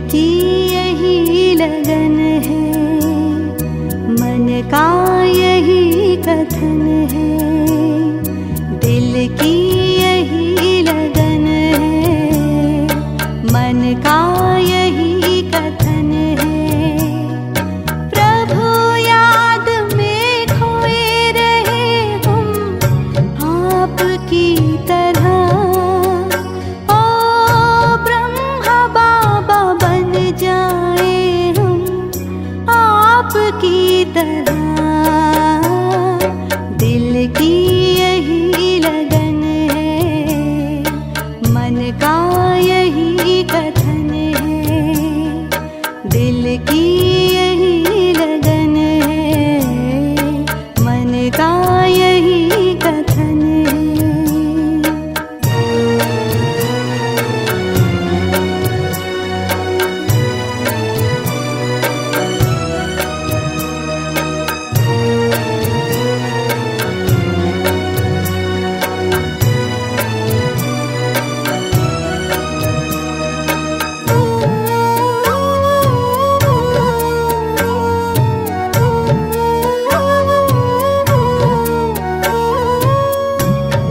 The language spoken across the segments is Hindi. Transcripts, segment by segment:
की यही लगन है, मन का यही कथन है। दिल की यही लगन है, मन का यही कथन है। प्रभु याद में खोए रहे हम आपकी तरह। ओ ब्रह्मा बाबा बन जाए हम आपकी तरह। दिल की यही लगन है, मन का यही कथन है। दिल की यही लगन है, मन का यही कथन है।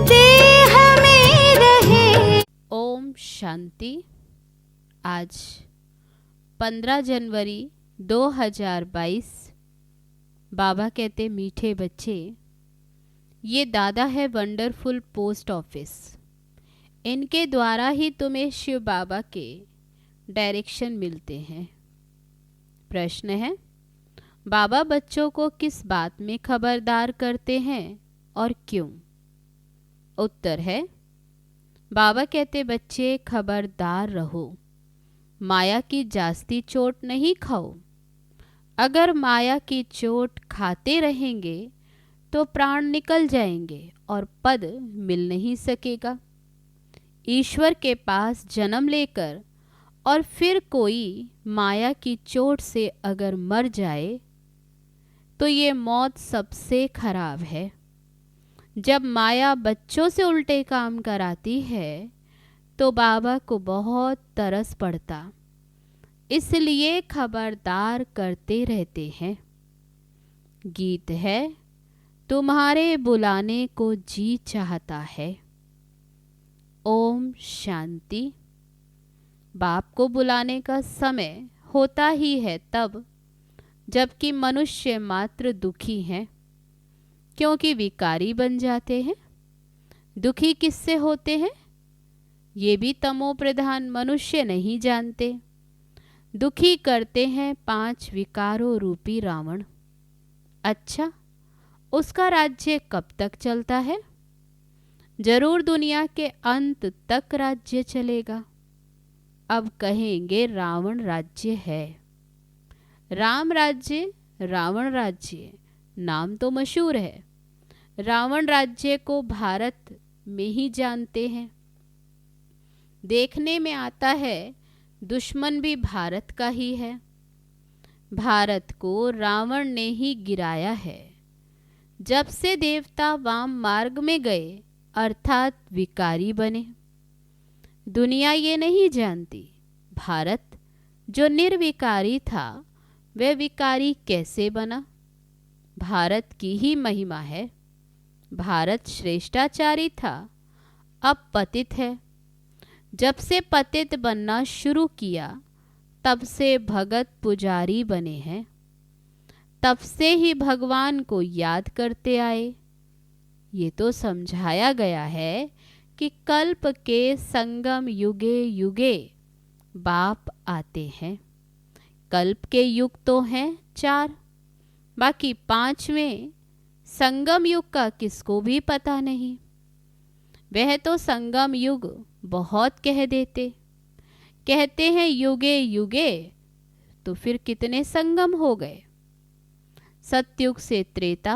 देह में रहे। ओम शांति। आज 15 जनवरी 2022। बाबा कहते मीठे बच्चे, ये दादा है वंडरफुल पोस्ट ऑफिस। इनके द्वारा ही तुम्हें शिव बाबा के डायरेक्शन मिलते हैं। प्रश्न है, बाबा बच्चों को किस बात में खबरदार करते हैं और क्यों? उत्तर है, बाबा कहते बच्चे खबरदार रहो, माया की जास्ती चोट नहीं खाओ। अगर माया की चोट खाते रहेंगे तो प्राण निकल जाएंगे और पद मिल नहीं सकेगा। ईश्वर के पास जन्म लेकर और फिर कोई माया की चोट से अगर मर जाए तो ये मौत सबसे खराब है। जब माया बच्चों से उल्टे काम कराती है तो बाबा को बहुत तरस पड़ता, इसलिए खबरदार करते रहते हैं। गीत है, तुम्हारे बुलाने को जी चाहता है। ओम शांति। बाप को बुलाने का समय होता ही है तब जबकि मनुष्य मात्र दुखी हैं, क्योंकि विकारी बन जाते हैं। दुखी किससे होते हैं ये भी तमो प्रधान मनुष्य नहीं जानते। दुखी करते हैं 5 विकारों रूपी रावण। अच्छा, उसका राज्य कब तक चलता है? जरूर दुनिया के अंत तक राज्य चलेगा। अब कहेंगे रावण राज्य है। राम राज्य, रावण राज्य, नाम तो मशहूर है। रावण राज्य को भारत में ही जानते हैं। देखने में आता है दुश्मन भी भारत का ही है। भारत को रावण ने ही गिराया है। जब से देवता वाम मार्ग में गए अर्थात विकारी बने। दुनिया ये नहीं जानती भारत जो निर्विकारी था वह विकारी कैसे बना। भारत की ही महिमा है। भारत श्रेष्ठाचारी था, अब पतित है। जब से पतित बनना शुरू किया तब से भगत पुजारी बने हैं। तब से ही भगवान को याद करते आए। ये तो समझाया गया है कि कल्प के संगम युगे युगे बाप आते हैं। कल्प के युग तो हैं 4, बाकी 5वें संगम युग का किसको भी पता नहीं। वह तो संगम युग बहुत कह देते। कहते हैं युगे युगे, तो फिर कितने संगम हो गए। सतयुग से त्रेता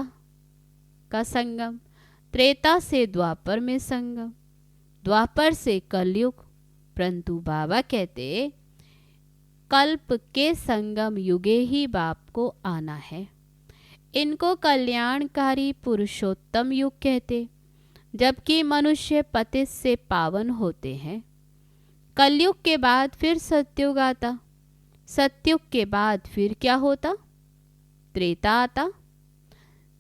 का संगम, त्रेता से द्वापर में संगम, द्वापर से कलयुग। परंतु बाबा कहते कल्प के संगम युगे ही बाप को आना है। इनको कल्याणकारी पुरुषोत्तम युग कहते, जबकि मनुष्य पतित से पावन होते हैं। कलयुग के बाद फिर सतयुग आता, सतयुग के बाद फिर क्या होता? त्रेता आता।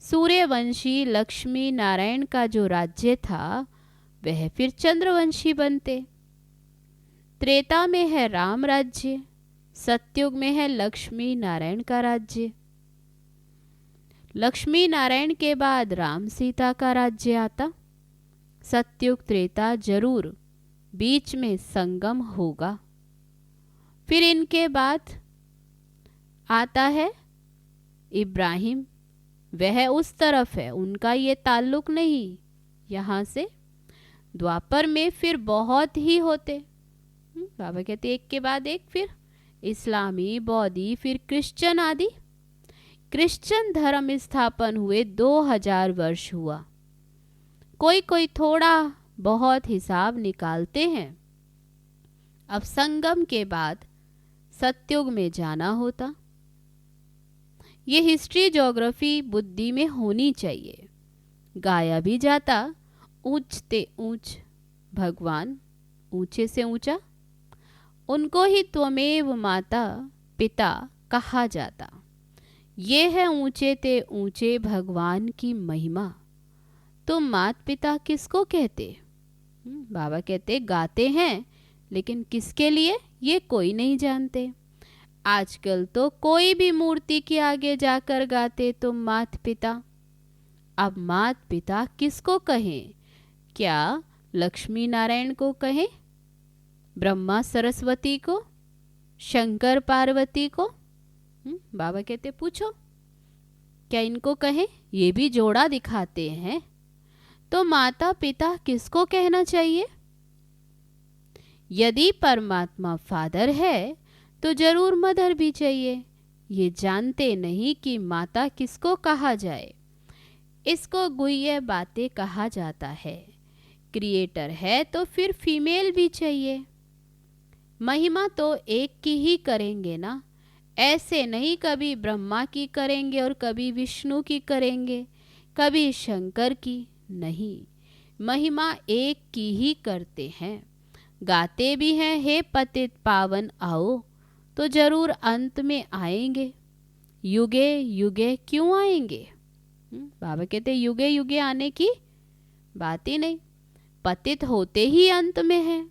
सूर्यवंशी लक्ष्मी नारायण का जो राज्य था वह फिर चंद्रवंशी बनते। त्रेता में है राम राज्य, सतयुग में है लक्ष्मी नारायण का राज्य। लक्ष्मी नारायण के बाद राम सीता का राज्य आता। सतयुग त्रेता जरूर बीच में संगम होगा। फिर इनके बाद आता है इब्राहिम, वह उस तरफ है, उनका ये ताल्लुक नहीं यहाँ से। द्वापर में फिर बहुत ही होते। बाबा कहते एक के बाद एक, फिर इस्लामी, बौद्धी, फिर क्रिश्चियन आदि। क्रिश्चियन धर्म स्थापन हुए 2000 वर्ष हुआ। कोई कोई थोड़ा बहुत हिसाब निकालते हैं। अब संगम के बाद सतयुग में जाना होता। ये हिस्ट्री ज्योग्राफी बुद्धि में होनी चाहिए। गाया भी जाता ऊंचते ऊंच भगवान, ऊंचे से ऊंचा, उनको ही त्वमेव माता पिता कहा जाता। ये है ऊंचे ते ऊंचे भगवान की महिमा। तुम मात पिता किसको कहते? बाबा कहते गाते हैं, लेकिन किसके लिए ये कोई नहीं जानते। आजकल तो कोई भी मूर्ति के आगे जाकर गाते तुम मात पिता। अब मात पिता किसको कहें? क्या लक्ष्मी नारायण को कहें, ब्रह्मा सरस्वती को, शंकर पार्वती को? बाबा कहते पूछो क्या इनको कहें? ये भी जोड़ा दिखाते हैं। तो माता पिता किसको कहना चाहिए? यदि परमात्मा फादर है तो जरूर मदर भी चाहिए। ये जानते नहीं कि माता किसको कहा जाए। इसको गुह्य बातें कहा जाता है। क्रिएटर है तो फिर फीमेल भी चाहिए। महिमा तो एक की ही करेंगे ना, ऐसे नहीं कभी ब्रह्मा की करेंगे और कभी विष्णु की करेंगे, कभी शंकर की नहीं। महिमा एक की ही करते हैं। गाते भी हैं हे पतित पावन आओ, तो जरूर अंत में आएंगे। युगे युगे क्यों आएंगे? बाबा कहते युगे युगे आने की बात ही नहीं। पतित होते ही अंत में है।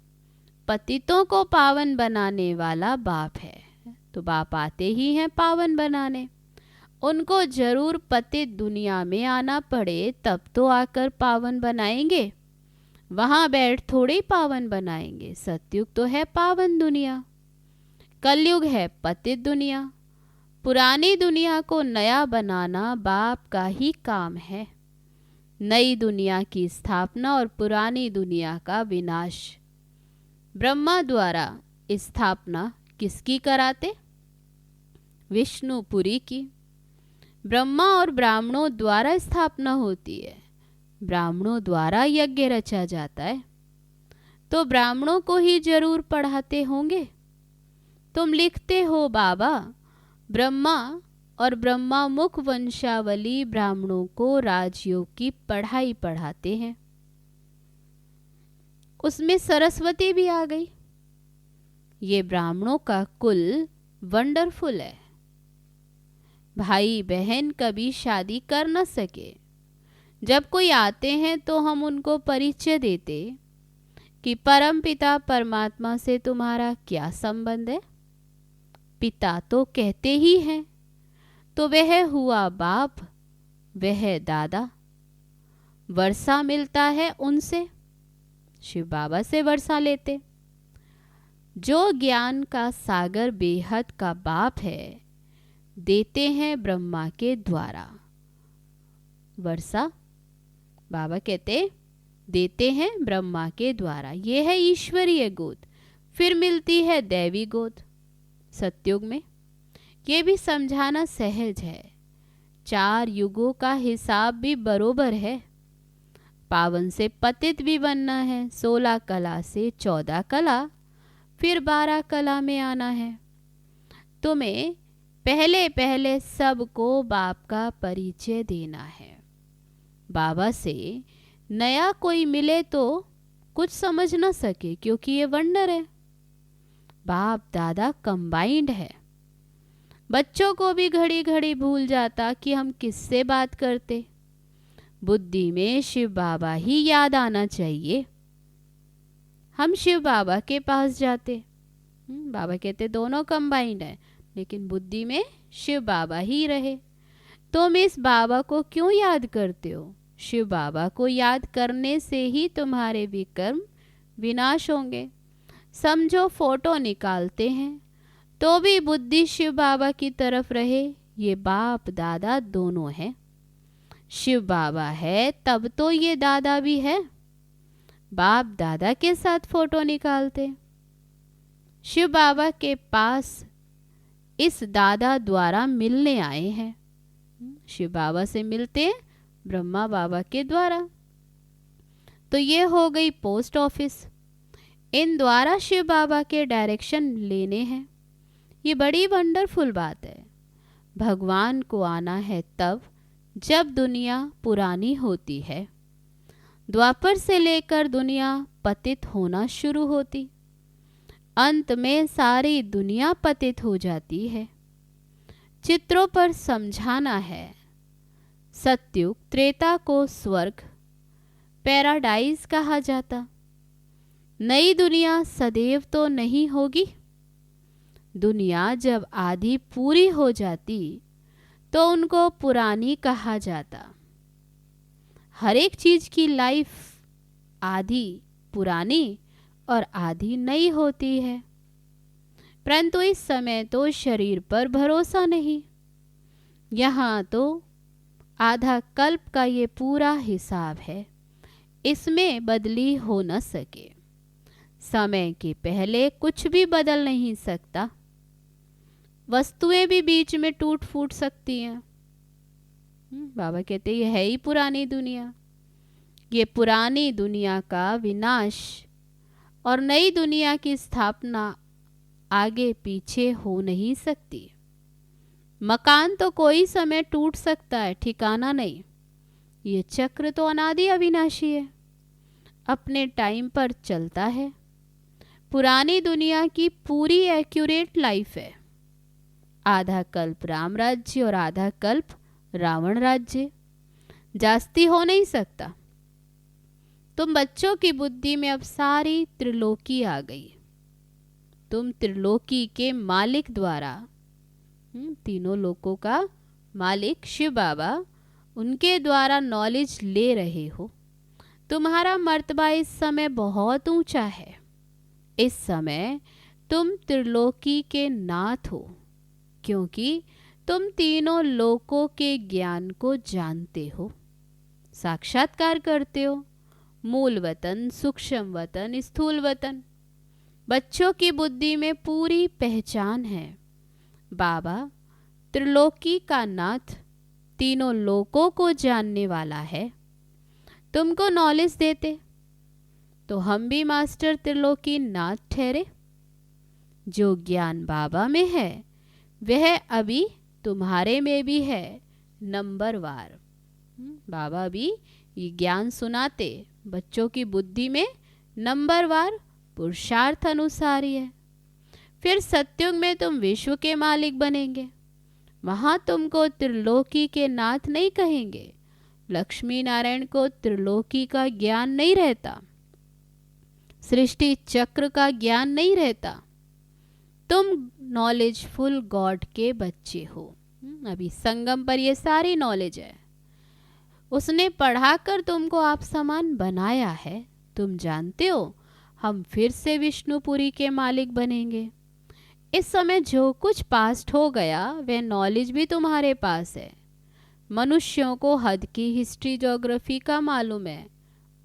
पतितों को पावन बनाने वाला बाप है, तो बाप आते ही हैं पावन बनाने। उनको जरूर पतित दुनिया में आना पड़े तब तो आकर पावन बनाएंगे। वहां बैठ थोड़े पावन बनाएंगे। सतयुग तो है पावन दुनिया, कलयुग है पतित दुनिया। पुरानी दुनिया को नया बनाना बाप का ही काम है। नई दुनिया की स्थापना और पुरानी दुनिया का विनाश। ब्रह्मा द्वारा स्थापना किसकी कराते? विष्णुपुरी की। ब्रह्मा और ब्राह्मणों द्वारा स्थापना होती है। ब्राह्मणों द्वारा यज्ञ रचा जाता है, तो ब्राह्मणों को ही जरूर पढ़ाते होंगे। तुम लिखते हो बाबा, ब्रह्मा और ब्रह्मा मुख वंशावली ब्राह्मणों को राजयोग की पढ़ाई पढ़ाते हैं। उसमें सरस्वती भी आ गई। ये ब्राह्मणों का कुल वंडरफुल है। भाई बहन कभी शादी कर न सके, जब कोई आते हैं तो हम उनको परिचय देते कि परम पिता परमात्मा से तुम्हारा क्या संबंध है। पिता तो कहते ही हैं, तो वह हुआ बाप, वह दादा। वर्षा मिलता है उनसे, शिव बाबा से वर्षा लेते। जो ज्ञान का सागर बेहद का बाप है, देते हैं ब्रह्मा के द्वारा वर्षा। बाबा कहते देते हैं ब्रह्मा के द्वारा। ये है ईश्वरीय गोद। फिर मिलती है दैवी गोद सतयुग में। ये भी समझाना सहज है। 4 युगों का हिसाब भी बरोबर है। पावन से पतित भी बनना है। 16 कला से 14 कला, फिर 12 कला में आना है। तुम्हें पहले पहले सबको बाप का परिचय देना है। बाबा से नया कोई मिले तो कुछ समझ न सके, क्योंकि ये वंडर है। बाप दादा कंबाइंड है। बच्चों को भी घड़ी घड़ी भूल जाता कि हम किससे बात करते। बुद्धि में शिव बाबा ही याद आना चाहिए। हम शिव बाबा के पास जाते। बाबा कहते दोनों कंबाइंड है, लेकिन बुद्धि में शिव बाबा ही रहे। तुम इस बाबा को क्यों याद करते हो? शिव बाबा को याद करने से ही तुम्हारे विकर्म विनाश होंगे। समझो फोटो निकालते हैं तो भी बुद्धि शिव बाबा की तरफ रहे। ये बाप दादा दोनों है। शिव बाबा है तब तो ये दादा भी है। बाप दादा के साथ फोटो निकालते। शिव बाबा के पास इस दादा द्वारा मिलने आए हैं। शिव बाबा से मिलते ब्रह्मा बाबा के द्वारा। तो ये हो गई पोस्ट ऑफिस। इन द्वारा शिव बाबा के डायरेक्शन लेने हैं। ये बड़ी वंडरफुल बात है। भगवान को आना है तब जब दुनिया पुरानी होती है। द्वापर से लेकर दुनिया पतित होना शुरू होती, अंत में सारी दुनिया पतित हो जाती है। चित्रों पर समझाना है। सत्युग त्रेता को स्वर्ग पैराडाइज कहा जाता। नई दुनिया सदैव तो नहीं होगी। दुनिया जब आधी पूरी हो जाती तो उनको पुरानी कहा जाता। हर एक चीज की लाइफ आधी पुरानी और आधी नई होती है। परंतु इस समय तो शरीर पर भरोसा नहीं। यहाँ तो आधा कल्प का ये पूरा हिसाब है। इसमें बदली हो न सके। समय के पहले कुछ भी बदल नहीं सकता। वस्तुएं भी बीच में टूट फूट सकती हैं। बाबा कहते ये है ही पुरानी दुनिया। ये पुरानी दुनिया का विनाश और नई दुनिया की स्थापना आगे पीछे हो नहीं सकती। मकान तो कोई समय टूट सकता है, ठिकाना नहीं। ये चक्र तो अनादि अविनाशी है, अपने टाइम पर चलता है। पुरानी दुनिया की पूरी एक्यूरेट लाइफ है। आधा कल्प राम राज्य और आधा कल्प रावण राज्य। जास्ती हो नहीं सकता। तुम बच्चों की बुद्धि में अब सारी त्रिलोकी आ गई। तुम त्रिलोकी के मालिक द्वारा, तीनों लोकों का मालिक शिव बाबा, उनके द्वारा नॉलेज ले रहे हो। तुम्हारा मर्तबा इस समय बहुत ऊंचा है। इस समय तुम त्रिलोकी के नाथ हो, क्योंकि तुम तीनों लोकों के ज्ञान को जानते हो, साक्षात्कार करते हो। मूल वतन, सूक्ष्म वतन, स्थूल वतन। बच्चों की बुद्धि में पूरी पहचान है। बाबा त्रिलोकी का नाथ, तीनों लोकों को जानने वाला है। तुमको नॉलेज देते तो हम भी मास्टर त्रिलोकी नाथ ठहरे। जो ज्ञान बाबा में है वह अभी तुम्हारे में भी है, नंबरवार। बाबा भी ये ज्ञान सुनाते बच्चों की बुद्धि में नंबरवार पुरुषार्थ अनुसार ही है। फिर सत्युग में तुम विश्व के मालिक बनेंगे। वहां तुमको त्रिलोकी के नाथ नहीं कहेंगे। लक्ष्मी नारायण को त्रिलोकी का ज्ञान नहीं रहता, सृष्टि चक्र का ज्ञान नहीं रहता। तुम नॉलेजफुल गॉड के बच्चे हो। अभी संगम पर ये सारी नॉलेज है। उसने पढ़ाकर तुमको आप समान बनाया है। तुम जानते हो हम फिर से विष्णुपुरी के मालिक बनेंगे। इस समय जो कुछ पास्ट हो गया वह नॉलेज भी तुम्हारे पास है। मनुष्यों को हद की हिस्ट्री ज्योग्राफी का मालूम है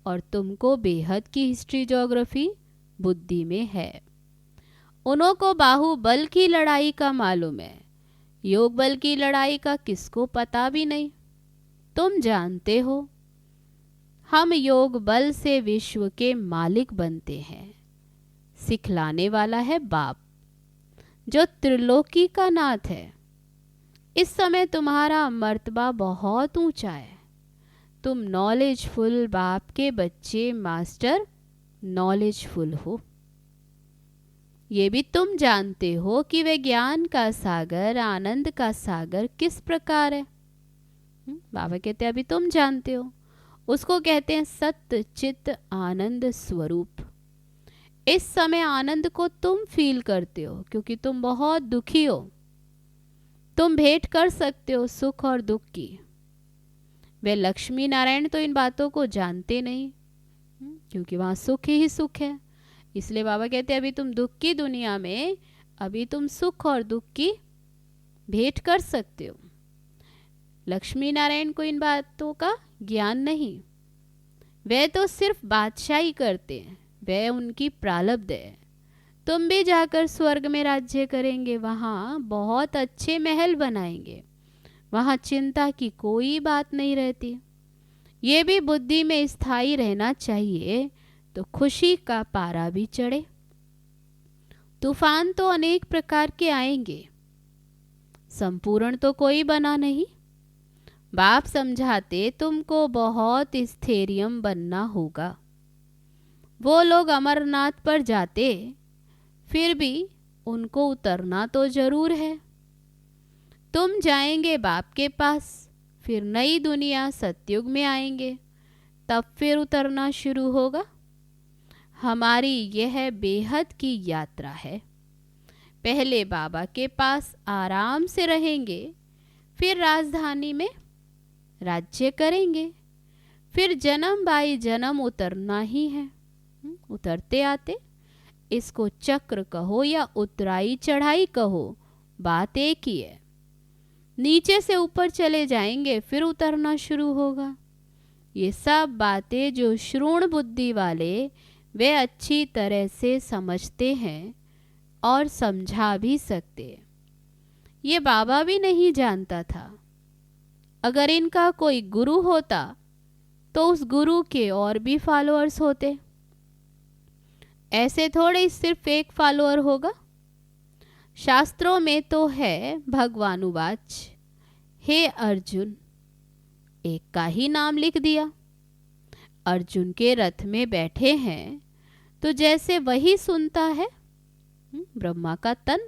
और तुमको बेहद की हिस्ट्री ज्योग्राफी बुद्धि में है। उन्हों को बाहुबल की लड़ाई का मालूम है, योग बल की लड़ाई का किसको पता भी नहीं। तुम जानते हो हम योग बल से विश्व के मालिक बनते हैं। सिखलाने वाला है बाप, जो त्रिलोकी का नाथ है। इस समय तुम्हारा मर्तबा बहुत ऊंचा है। तुम नॉलेजफुल बाप के बच्चे, मास्टर नॉलेजफुल हो। ये भी तुम जानते हो कि वे ज्ञान का सागर, आनंद का सागर किस प्रकार है। बाबा कहते हैं अभी तुम जानते हो। उसको कहते हैं सत्य चित्त आनंद स्वरूप। इस समय आनंद को तुम फील करते हो क्योंकि तुम बहुत दुखी हो। तुम भेंट कर सकते हो सुख और दुख की। वे लक्ष्मी नारायण तो इन बातों को जानते नहीं, क्योंकि वहां सुख ही सुख है। इसलिए बाबा कहते हैं अभी तुम दुख की दुनिया में, अभी तुम सुख और दुख की भेंट कर सकते हो। लक्ष्मी नारायण को इन बातों का ज्ञान नहीं। वे तो सिर्फ बादशाही करते हैं, वह उनकी प्रारब्ध है। तुम भी जाकर स्वर्ग में राज्य करेंगे, वहाँ बहुत अच्छे महल बनाएंगे, वहाँ चिंता की कोई बात नहीं रहती। ये भी बुद्धि में स्थायी रहना चाहिए तो खुशी का पारा भी चढ़े। तूफान तो अनेक प्रकार के आएंगे, संपूर्ण तो कोई बना नहीं। बाप समझाते तुमको बहुत स्थैर्यम बनना होगा। वो लोग अमरनाथ पर जाते, फिर भी उनको उतरना तो जरूर है। तुम जाएंगे बाप के पास, फिर नई दुनिया सतयुग में आएंगे, तब फिर उतरना शुरू होगा। हमारी यह बेहद की यात्रा है। पहले बाबा के पास आराम से रहेंगे, फिर राजधानी में राज्य करेंगे, फिर जन्म बाई जन्म उतरना ही है। उतरते आते, इसको चक्र कहो या उतराई चढ़ाई कहो, बात एक ही है। नीचे से ऊपर चले जाएंगे, फिर उतरना शुरू होगा। ये सब बातें जो श्रूण बुद्धि वाले वे अच्छी तरह से समझते हैं और समझा भी सकते। ये बाबा भी नहीं जानता था। अगर इनका कोई गुरु होता तो उस गुरु के और भी फॉलोअर्स होते। ऐसे थोड़े सिर्फ एक फॉलोअर होगा। शास्त्रों में तो है भगवानुवाच, हे अर्जुन, एक का ही नाम लिख दिया। अर्जुन के रथ में बैठे हैं तो जैसे वही सुनता है ब्रह्मा का तन।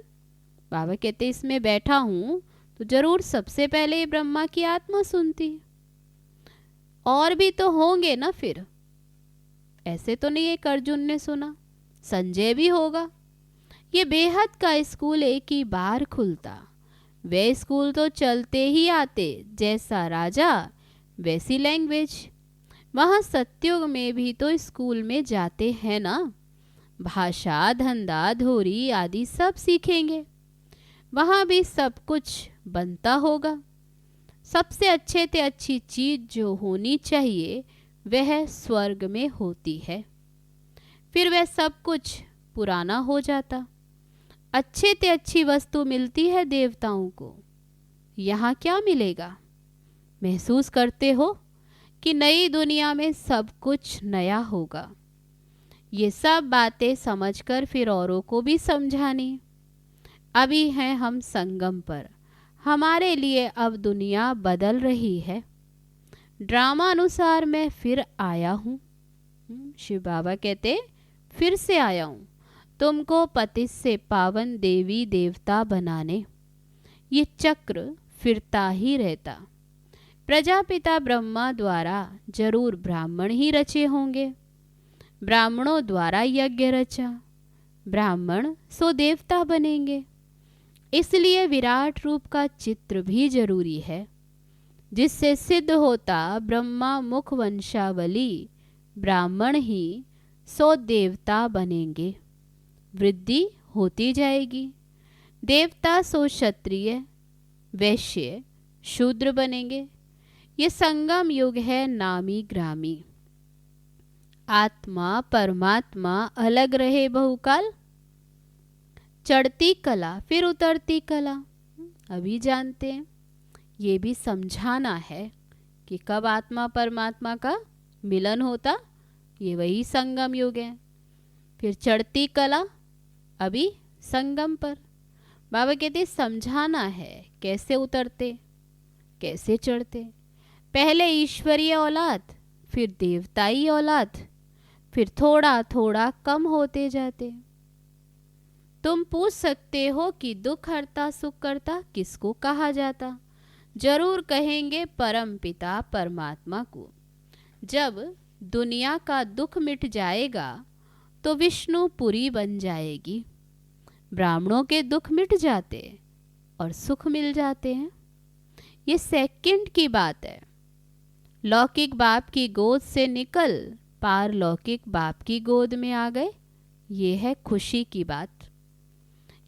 बाबा कहते इसमें बैठा हूं तो जरूर सबसे पहले ब्रह्मा की आत्मा सुनती। और भी तो होंगे ना, फिर ऐसे तो नहीं एक अर्जुन ने सुना, संजय भी होगा। ये बेहद का स्कूल एक ही बार खुलता। वे स्कूल तो चलते ही आते, जैसा राजा वैसी लैंग्वेज। वहाँ सतयुग में भी तो स्कूल में जाते हैं ना, भाषा धंधा धोरी आदि सब सीखेंगे। वहाँ भी सब कुछ बनता होगा। सबसे अच्छे से अच्छी चीज जो होनी चाहिए वह स्वर्ग में होती है। फिर वह सब कुछ पुराना हो जाता। अच्छे से अच्छी वस्तु मिलती है देवताओं को, यहाँ क्या मिलेगा? महसूस करते हो कि नई दुनिया में सब कुछ नया होगा। ये सब बातें समझकर फिर औरों को भी समझानी। अभी हैं हम संगम पर, हमारे लिए अब दुनिया बदल रही है। ड्रामा अनुसार मैं फिर आया हूँ। शिव बाबा कहते फिर से आया हूँ तुमको पतित से पावन देवी देवता बनाने। ये चक्र फिरता ही रहता। प्रजापिता ब्रह्मा द्वारा जरूर ब्राह्मण ही रचे होंगे। ब्राह्मणों द्वारा यज्ञ रचा, ब्राह्मण सो देवता बनेंगे। इसलिए विराट रूप का चित्र भी जरूरी है, जिससे सिद्ध होता ब्रह्मा मुख वंशावली ब्राह्मण ही सो देवता बनेंगे। वृद्धि होती जाएगी। देवता सो क्षत्रिय वैश्य शूद्र बनेंगे। ये संगम युग है नामी ग्रामी। आत्मा परमात्मा अलग रहे बहुकाल। चढ़ती कला फिर उतरती कला, अभी जानते हैं। ये भी समझाना है कि कब आत्मा परमात्मा का मिलन होता, ये वही संगम युग है। फिर चढ़ती कला अभी संगम पर। बाबा कहते समझाना है कैसे उतरते कैसे चढ़ते। पहले ईश्वरीय औलाद, फिर देवताई औलाद, फिर थोड़ा थोड़ा कम होते जाते। तुम पूछ सकते हो कि दुख हरता सुख करता किसको कहा जाता। जरूर कहेंगे परम पिता परमात्मा को। जब दुनिया का दुख मिट जाएगा तो विष्णुपुरी बन जाएगी। ब्राह्मणों के दुख मिट जाते और सुख मिल जाते हैं। ये सेकंड की बात है। लौकिक बाप की गोद से निकल पारलौकिक बाप की गोद में आ गए, ये है खुशी की बात।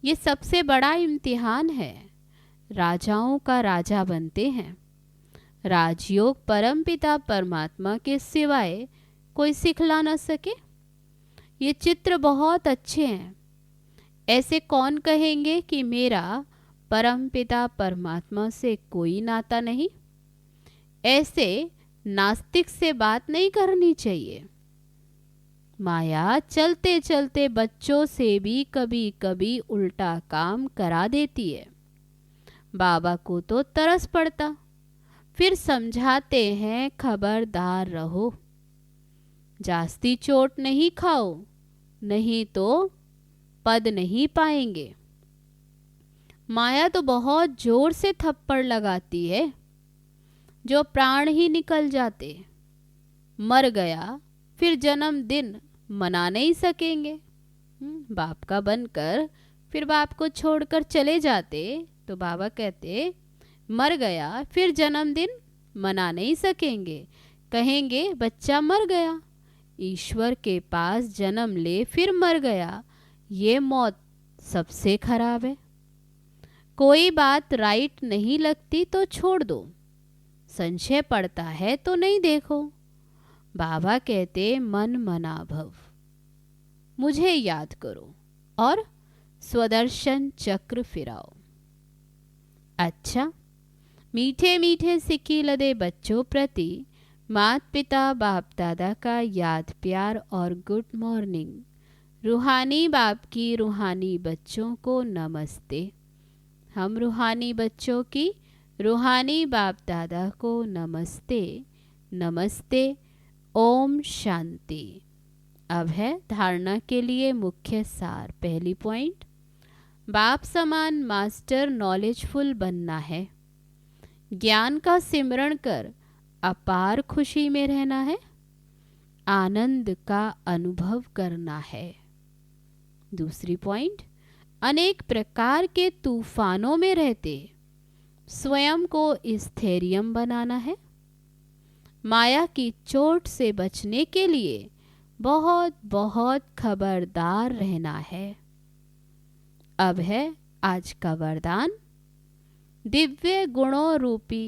ये सबसे बड़ा इम्तिहान है। राजाओं का राजा बनते हैं। राजयोग परमपिता परमात्मा के सिवाय कोई सिखला न सके। ये चित्र बहुत अच्छे हैं। ऐसे कौन कहेंगे कि मेरा परमपिता परमात्मा से कोई नाता नहीं। ऐसे नास्तिक से बात नहीं करनी चाहिए। माया चलते चलते बच्चों से भी कभी कभी उल्टा काम करा देती है। बाबा को तो तरस पड़ता, फिर समझाते हैं खबरदार रहो, जास्ती चोट नहीं खाओ, नहीं तो पद नहीं पाएंगे। माया तो बहुत जोर से थप्पड़ लगाती है, जो प्राण ही निकल जाते। मर गया फिर जन्मदिन मना नहीं सकेंगे। बाप का बनकर फिर बाप को छोड़कर चले जाते तो बाबा कहते मर गया फिर जन्मदिन मना नहीं सकेंगे। कहेंगे बच्चा मर गया, ईश्वर के पास जन्म ले फिर मर गया, ये मौत सबसे खराब है। कोई बात राइट नहीं लगती तो छोड़ दो, संशय पड़ता है तो नहीं देखो। बाबा कहते मन मना भव, मुझे याद करो और स्वदर्शन चक्र फिराओ। अच्छा, मीठे मीठे सिक्की लदे बच्चों प्रति माता पिता बाप दादा का याद प्यार और गुड मॉर्निंग। रूहानी बाप की रूहानी बच्चों को नमस्ते। हम रूहानी बच्चों की रूहानी बाप दादा को नमस्ते नमस्ते। ओम शांति। अब है धारणा के लिए मुख्य सार। पहली पॉइंट, बाप समान मास्टर नॉलेजफुल बनना है। ज्ञान का सिमरण कर अपार खुशी में रहना है। आनंद का अनुभव करना है। दूसरी पॉइंट, अनेक प्रकार के तूफानों में रहते स्वयं को स्थैर्यम बनाना है। माया की चोट से बचने के लिए बहुत बहुत खबरदार रहना है। अब है आज का वरदान। दिव्य गुणों रूपी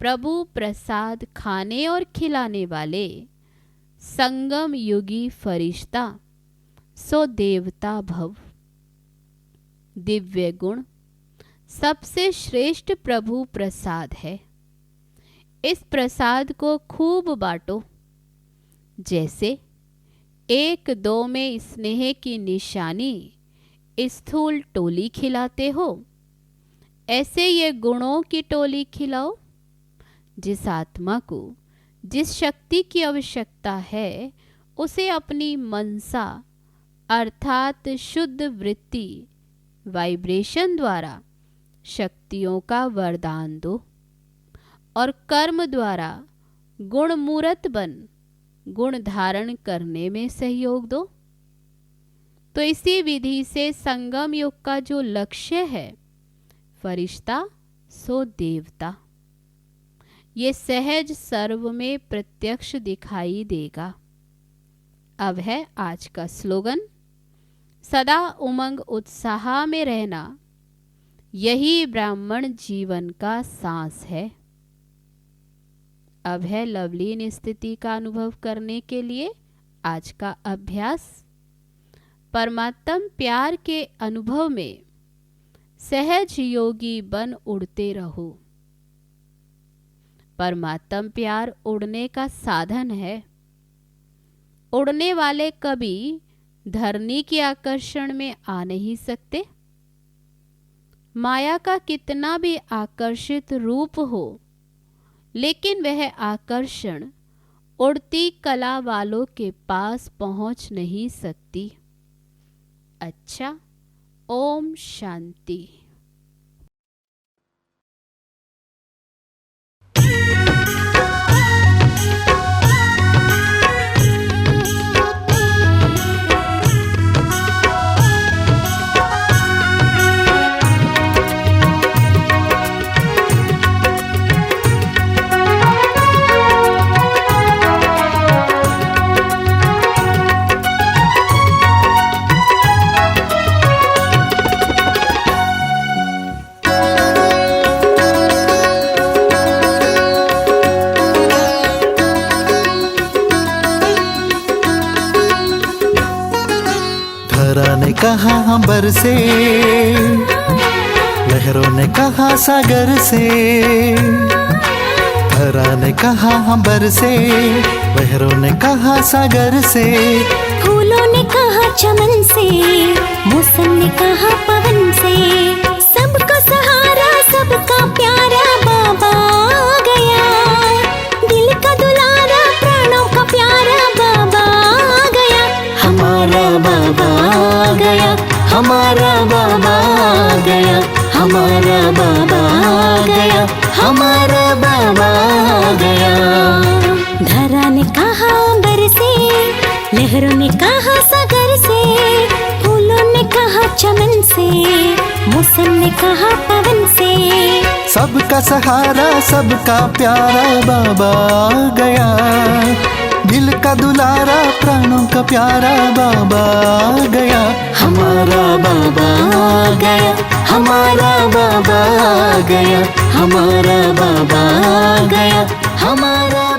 प्रभु प्रसाद खाने और खिलाने वाले संगम युगी फरिश्ता सो देवता भव। दिव्य गुण सबसे श्रेष्ठ प्रभु प्रसाद है। इस प्रसाद को खूब बांटो। जैसे एक दो में स्नेह की निशानी स्थूल टोली खिलाते हो, ऐसे ये गुणों की टोली खिलाओ। जिस आत्मा को जिस शक्ति की आवश्यकता है उसे अपनी मनसा अर्थात शुद्ध वृत्ति वाइब्रेशन द्वारा शक्तियों का वरदान दो और कर्म द्वारा गुण मूर्त बन गुण धारण करने में सहयोग दो। तो इसी विधि से संगम युग का जो लक्ष्य है, फरिश्ता सो देवता, ये सहज सर्व में प्रत्यक्ष दिखाई देगा। अब है आज का स्लोगन। सदा उमंग उत्साह में रहना, यही ब्राह्मण जीवन का सांस है। अब है लवलीन स्थिति का अनुभव करने के लिए आज का अभ्यास। परमात्म प्यार के अनुभव में सहज योगी बन उड़ते रहो। परमात्म प्यार उड़ने का साधन है। उड़ने वाले कभी धरनी के आकर्षण में आ नहीं सकते। माया का कितना भी आकर्षित रूप हो, लेकिन वह आकर्षण उड़ती कला वालों के पास पहुंच नहीं सकती। अच्छा, ओम शांति। धरा ने कहा हम बरसे, लहरों ने कहा सागर से। धरा ने कहा हम बरसे, लहरों ने कहा सागर से। फूलों ने कहा चमन से, मौसम ने कहा पवन से। सबका सहारा सबका प्यारा बाबा आ गया। दिल का दुलारा प्राणों का प्यारा बाबा आ गया। हमारा बाबा आ गया, हमारा बाबा आ गया, हमारा बाबा आ गया, हमारा बाबा आ गया। धरा ने कहा बरसे, लहरों ने कहा सागर से। फूलों ने कहा चमन से, मौसम ने कहा पवन से। सबका सहारा सबका प्यारा बाबा आ गया। दिल का दुलारा प्राणों का प्यारा बाबा आ गया। हमारा बाबा आ गया, हमारा बाबा आ गया, हमारा बाबा आ गया, हमारा